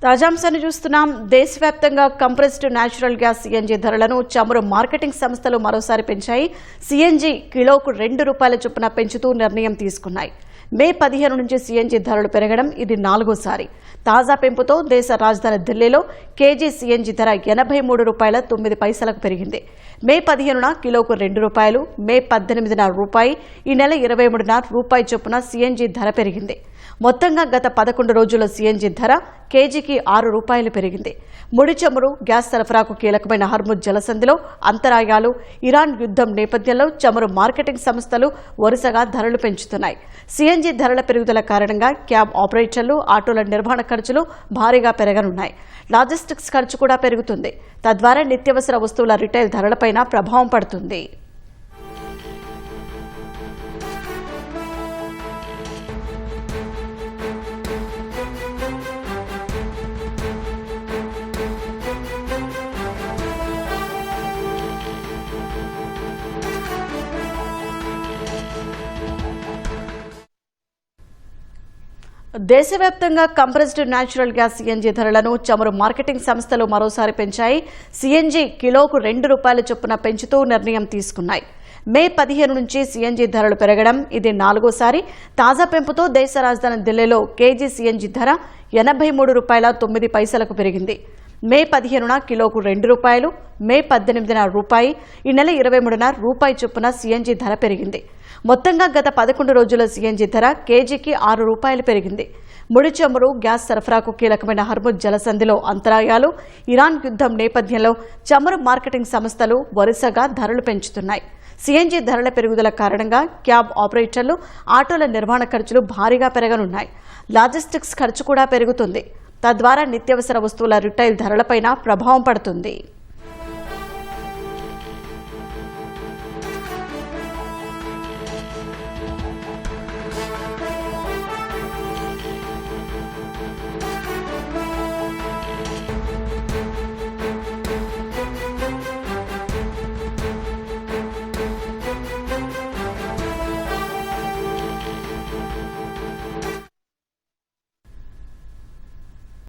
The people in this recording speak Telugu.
తాజాంశాన్ని చూస్తున్నాం. దేశవ్యాప్తంగా కంప్రెస్డ్ న్యాచురల్ గ్యాస్ సిఎన్జి ధరలను చమురు మార్కెటింగ్ సంస్థలు మరోసారి పెంచాయి. సిఎన్జి కిలోకు ₹2 చొప్పున పెంచుతూ నిర్ణయం తీసుకున్నాయి. మే 15 నుంచి సిఎన్జి ధరలు పెరగడం ఇది 4సారి. తాజా పెంపుతో దేశ రాజధాని ఢిల్లీలో కేజీ సిఎన్జి ధర ₹83.09 పెరిగింది. మే 15న కిలోకు ₹2, మే 18న రూపాయి, ఈ నెల 23న రూపాయి చొప్పున సిఎన్జి ధర పెరిగింది. మొత్తంగా గత 11 రోజుల సిఎన్జి ధర కేజీకి ₹6 పెరిగింది. ముడి చమురు, గ్యాస్ సరఫరాకు కీలకమైన హర్ముజ్ జలసంధిలో అంతరాయాలు, ఇరాన్ యుద్ధం నేపథ్యంలో చమురు మార్కెటింగ్ సంస్థలు వరుసగా ధరలు పెంచుతున్నాయి. సిఎన్జి ధరల పెరుగుదల కారణంగా క్యాబ్ ఆపరేటర్లు, ఆటోల నిర్వహణ ఖర్చులు భారీగా పెరగనున్నాయి. లాజిస్టిక్స్ ఖర్చు కూడా పెరుగుతుంది. తద్వారా నిత్యావసర వస్తువుల రిటైల్ ధరలపైన ప్రభావం పడుతుంది. దేశవ్యాప్తంగా కంప్రెస్డ్ న్యాచురల్ గ్యాస్ సిఎన్జి ధరలను చమురు మార్కెటింగ్ సంస్థలు మరోసారి పెంచాయి. సిఎన్జి కిలోకు ₹2 చొప్పున పెంచుతూ నిర్ణయం తీసుకున్నాయి. మే 15 నుంచి సిఎన్జి ధరలు పెరగడం ఇది 4సారి. తాజా పెంపుతో దేశ రాజధాని ఢిల్లీలో కేజీ సిఎన్జి ధర ₹83.09 పెరిగింది. మే 15న కిలోకు ₹2, మే 18న రూపాయి, ఈ నెల 23న రూపాయి చొప్పున సిఎన్జి ధర పెరిగింది. మొత్తంగా గత 11 రోజుల సిఎన్జి ధర కేజీకి ₹6 పెరిగింది. ముడి చమురు, గ్యాస్ సరఫరాకు కీలకమైన హర్ముజ్ జలసంధిలో అంతరాయాలు, ఇరాన్ యుద్ధం నేపథ్యంలో చమురు మార్కెటింగ్ సంస్థలు వరుసగా ధరలు పెంచుతున్నాయి. సిఎన్జి ధరల పెరుగుదల కారణంగా క్యాబ్ ఆపరేటర్లు, ఆటోల నిర్వహణ ఖర్చులు భారీగా పెరగనున్నాయి. లాజిస్టిక్స్ ఖర్చు కూడా పెరుగుతుంది. తద్వారా నిత్యావసర వస్తువుల రిటైల్ ధరలపైన ప్రభావం పడుతుంది.